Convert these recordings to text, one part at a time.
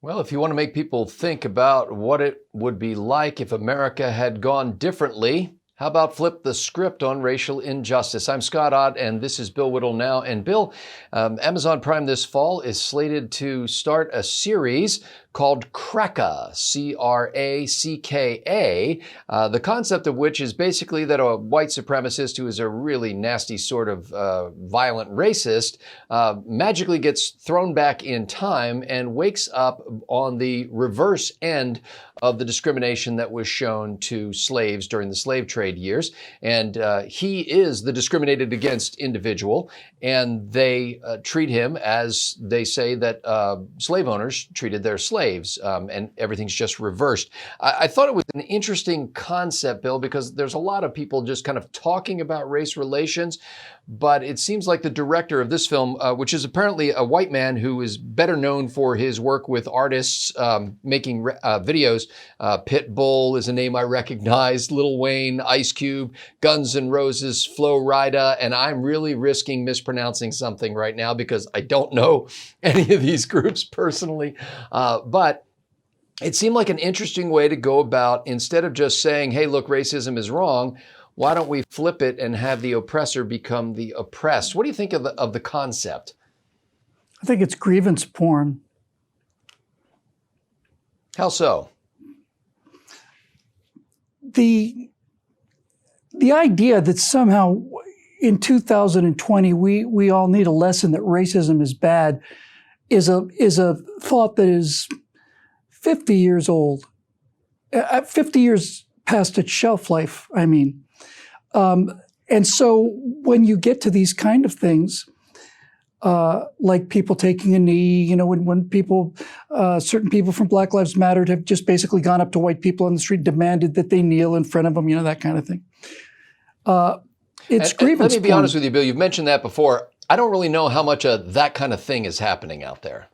Well, if you want to make people think about what it would be like if America had gone differently, how about flip the script on racial injustice? I'm Scott Ott, and this is Bill Whittle Now. And Bill, Amazon Prime this fall is slated to start a series called Cracka, C-R-A-C-K-A, the concept of which is basically that a white supremacist who is a really nasty sort of violent racist magically gets thrown back in time and wakes up on the reverse end of the discrimination that was shown to slaves during the slave trade years. And he is the discriminated against individual, and they treat him as they say that slave owners treated their slaves, and everything's just reversed. I thought it was an interesting concept, Bill, because there's a lot of people just kind of talking about race relations, but it seems like the director of this film, which is apparently a white man who is better known for his work with artists making videos. Pitbull is a name I recognize, Lil Wayne, Ice Cube, Guns N' Roses, Flo Rida, and I'm really risking mispronouncing something right now because I don't know any of these groups personally. But it seemed like an interesting way to go about, instead of just saying, hey, look, racism is wrong, why don't we flip it and have the oppressor become the oppressed? What do you think of the concept? I think it's grievance porn. How so? The idea that somehow in 2020 we all need a lesson that racism is bad is a thought that is 50 years old, 50 years past its shelf life, I mean. And so when you get to these kind of things, like people taking a knee, you know, when people, certain people from Black Lives Matter have just basically gone up to white people on the street, demanded that they kneel in front of them, you know, that kind of thing. It's grievance. Let me be honest with you, Bill. You've mentioned that before. I don't really know how much of that kind of thing is happening out there.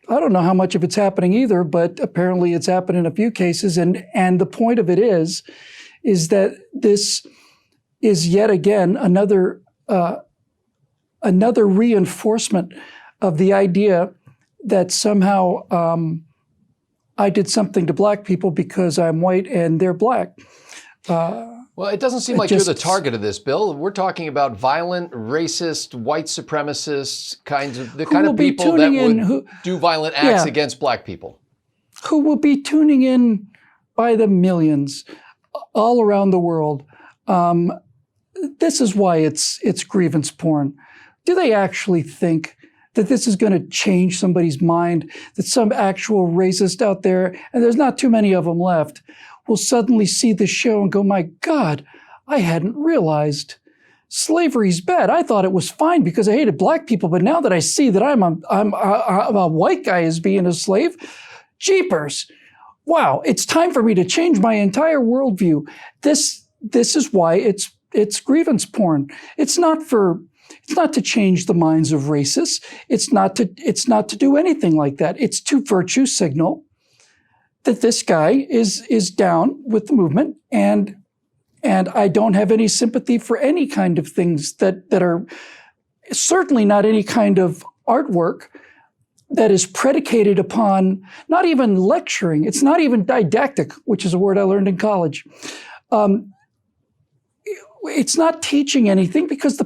I don't know how much of it's happening either, but apparently it's happened in a few cases. And the point of it is that this is yet again another reinforcement of the idea that somehow I did something to black people because I'm white and they're black. Well, it doesn't seem like you're the target of this, Bill. We're talking about violent, racist, white supremacists, the kind of people that would do violent acts against black people. Who will be tuning in by the millions all around the world. This is why it's grievance porn. Do they actually think that this is going to change somebody's mind, that some actual racist out there, and there's not too many of them left, will suddenly see the show and go, my God, I hadn't realized slavery's bad. I thought it was fine because I hated black people, but now that I see that I'm a white guy as being a slave, jeepers. Wow, it's time for me to change my entire worldview. This is why it's grievance porn. It's not to change the minds of racists. It's not to do anything like that. It's to virtue signal that this guy is down with the movement, and I don't have any sympathy for any kind of things that are certainly not any kind of artwork that is predicated upon not even lecturing. It's not even didactic, which is a word I learned in college. It's not teaching anything because the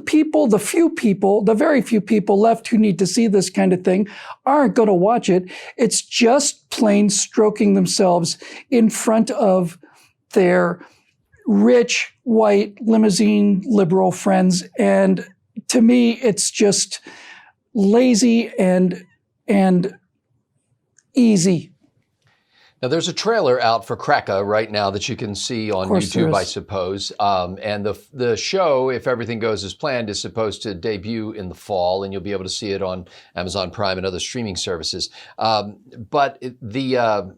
very few people left who need to see this kind of thing aren't going to watch it. It's just plain stroking themselves in front of their rich, white, limousine, liberal friends. And to me, it's just lazy and easy. Now, there's a trailer out for Cracka right now that you can see on YouTube, I suppose. And the show, if everything goes as planned, is supposed to debut in the fall, and you'll be able to see it on Amazon Prime and other streaming services. But the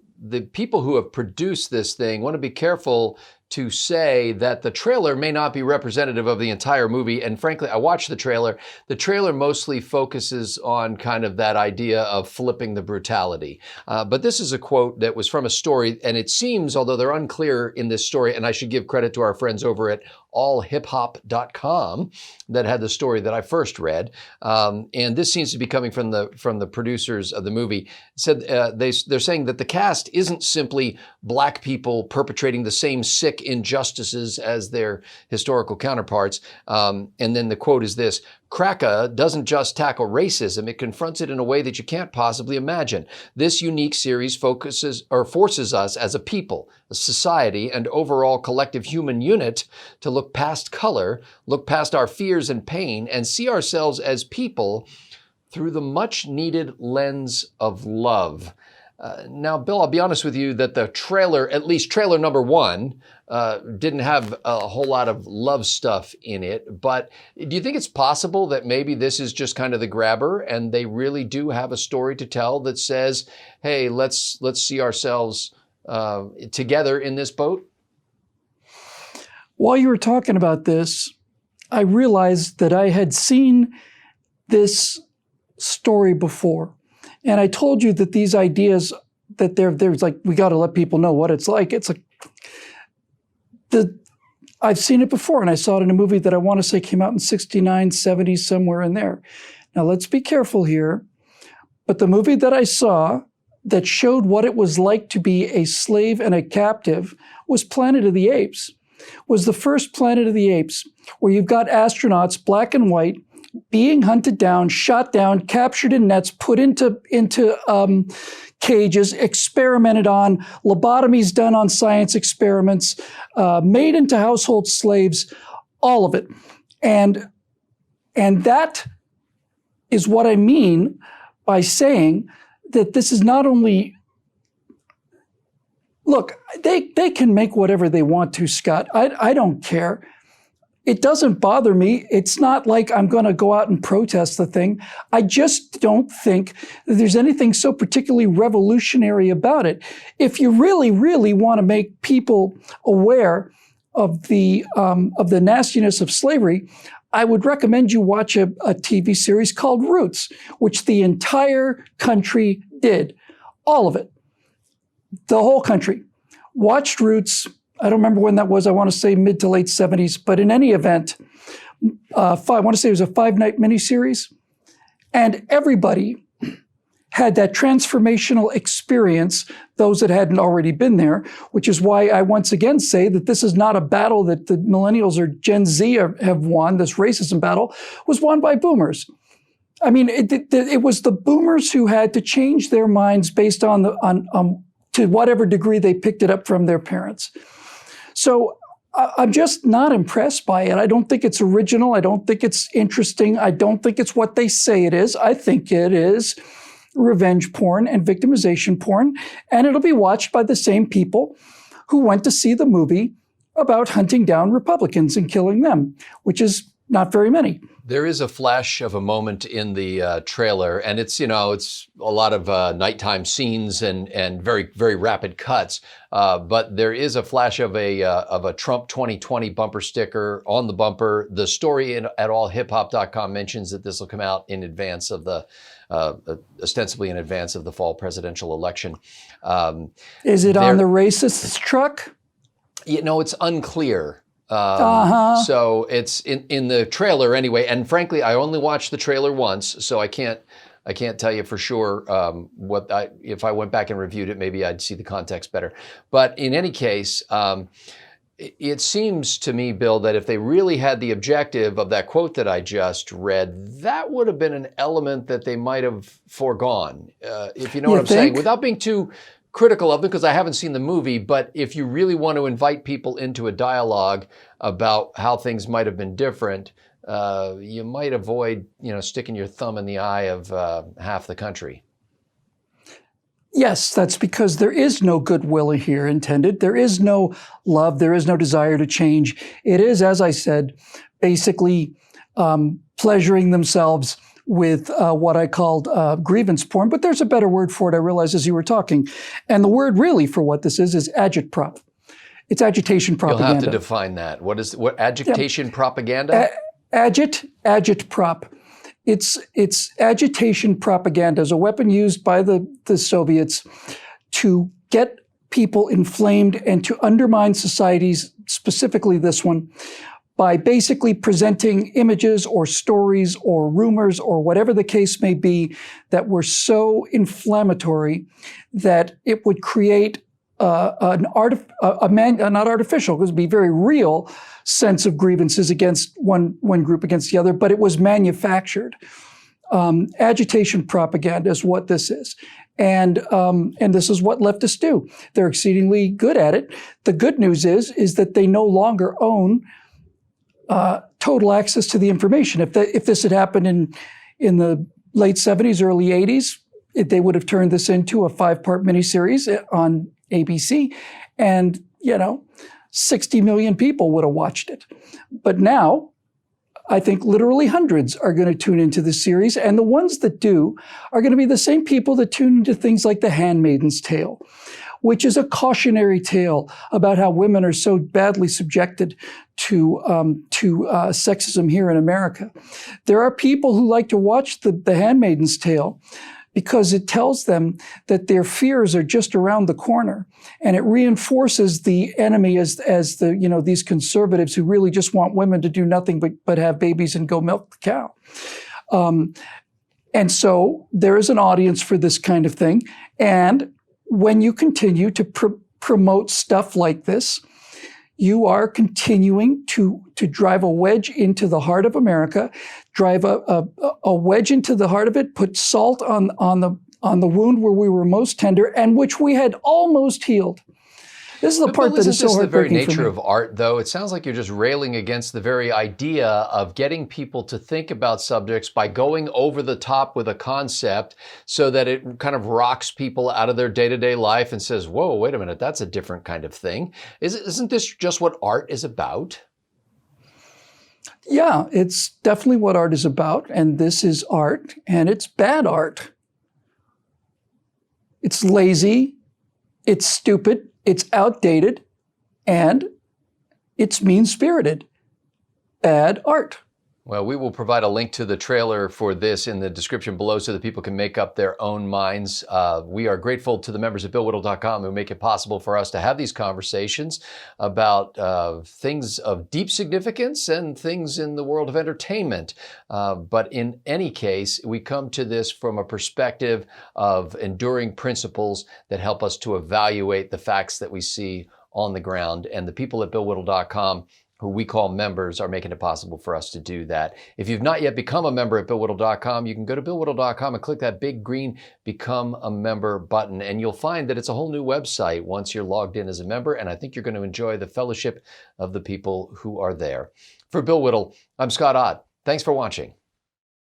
people who have produced this thing want to be careful to say that the trailer may not be representative of the entire movie. And frankly, I watched the trailer. The trailer mostly focuses on kind of that idea of flipping the brutality. But this is a quote that was from a story, and it seems, although they're unclear in this story, and I should give credit to our friends over at allhiphop.com that had the story that I first read. And this seems to be coming from the producers of the movie. It said they're saying that the cast isn't simply black people perpetrating the same sick injustices as their historical counterparts. And then the quote is this: Cracka doesn't just tackle racism, it confronts it in a way that you can't possibly imagine. This unique series forces us as a people, a society, and overall collective human unit to look past color, look past our fears and pain, and see ourselves as people through the much-needed lens of love. Now, Bill, I'll be honest with you that the trailer, at least trailer number one, didn't have a whole lot of love stuff in it. But do you think it's possible that maybe this is just kind of the grabber and they really do have a story to tell that says, hey, let's see ourselves together in this boat? While you were talking about this, I realized that I had seen this story before. And I told you that these ideas, that there's like, we got to let people know what it's like. It's like, I've seen it before, and I saw it in a movie that I want to say came out in 69, 70, somewhere in there. Now, let's be careful here. But the movie that I saw that showed what it was like to be a slave and a captive was Planet of the Apes. Was the first Planet of the Apes, where you've got astronauts, black and white, being hunted down, shot down, captured in nets, put into cages, experimented on, lobotomies done on science experiments, made into household slaves, all of it. And that is what I mean by saying that this is not only, look, they can make whatever they want to, Scott. I don't care. It doesn't bother me. It's not like I'm going to go out and protest the thing. I just don't think that there's anything so particularly revolutionary about it. If you really, really want to make people aware of the nastiness of slavery, I would recommend you watch a TV series called Roots, which the entire country did. All of it. The whole country. Watched Roots. I don't remember when that was. I want to say mid to late 70s. But in any event, I want to say it was a 5-night miniseries. And everybody had that transformational experience, those that hadn't already been there, which is why I once again say that this is not a battle that the millennials or Gen Z have won. This racism battle was won by boomers. I mean, it was the boomers who had to change their minds based on to whatever degree they picked it up from their parents. So I'm just not impressed by it. I don't think it's original. I don't think it's interesting. I don't think it's what they say it is. I think it is revenge porn and victimization porn. And it'll be watched by the same people who went to see the movie about hunting down Republicans and killing them, which is not very many. There is a flash of a moment in the trailer, and it's a lot of nighttime scenes and very, very rapid cuts. But there is a flash of a Trump 2020 bumper sticker on the bumper. The story at allhiphop.com mentions that this will come out in advance of the ostensibly in advance of the fall presidential election. Is it on the racist truck? It's unclear. So it's in the trailer anyway. And frankly, I only watched the trailer once, so I can't tell you for sure if I went back and reviewed it, maybe I'd see the context better. But in any case, it seems to me, Bill, that if they really had the objective of that quote that I just read, that would have been an element that they might have foregone, if you know what I'm saying, without being too critical of them, because I haven't seen the movie. But if you really want to invite people into a dialogue about how things might have been different, you might avoid, sticking your thumb in the eye of half the country. Yes, that's because there is no goodwill here intended. There is no love. There is no desire to change. It is, as I said, basically pleasuring themselves with what I called grievance porn. But there's a better word for it, I realized as you were talking. And the word really for what this is agitprop. It's agitation You'll propaganda. have to define that. What agitation propaganda? Agitprop. It's agitation propaganda as a weapon used by the Soviets to get people inflamed and to undermine societies, specifically this one, by basically presenting images or stories or rumors or whatever the case may be that were so inflammatory that it would create not artificial, because it would be very real sense of grievances against one group against the other, but it was manufactured. Agitation propaganda is what this is. And this is what leftists do. They're exceedingly good at it. The good news is that they no longer own total access to the information. If this had happened in the late 70s, early 80s, they would have turned this into a 5-part miniseries on ABC, and 60 million people would have watched it. But now, I think literally hundreds are going to tune into the series, and the ones that do are going to be the same people that tune into things like The Handmaid's Tale, which is a cautionary tale about how women are so badly subjected to sexism here in America. There are people who like to watch The Handmaid's Tale because it tells them that their fears are just around the corner, and it reinforces the enemy as these conservatives who really just want women to do nothing but have babies and go milk the cow. And so there is an audience for this kind of thing, and when you continue to promote stuff like this, you are continuing to drive a wedge into the heart of America, drive a wedge into the heart of it, put salt on the wound where we were most tender and which we had almost healed. This is the part that is so heartbreaking for me. Isn't this the very nature of art, though? It sounds like you're just railing against the very idea of getting people to think about subjects by going over the top with a concept so that it kind of rocks people out of their day-to-day life and says, whoa, wait a minute, that's a different kind of thing. Isn't this just what art is about? Yeah, it's definitely what art is about, and this is art, and it's bad art. It's lazy, it's stupid, it's outdated, and it's mean-spirited. Bad art. Well, we will provide a link to the trailer for this in the description below so that people can make up their own minds. We are grateful to the members of BillWhittle.com who make it possible for us to have these conversations about things of deep significance and things in the world of entertainment. But in any case, we come to this from a perspective of enduring principles that help us to evaluate the facts that we see on the ground. And the people at BillWhittle.com, who we call members, are making it possible for us to do that. If you've not yet become a member at BillWhittle.com, you can go to BillWhittle.com and click that big green Become a Member button, and you'll find that it's a whole new website once you're logged in as a member, and I think you're going to enjoy the fellowship of the people who are there. For Bill Whittle, I'm Scott Ott. Thanks for watching.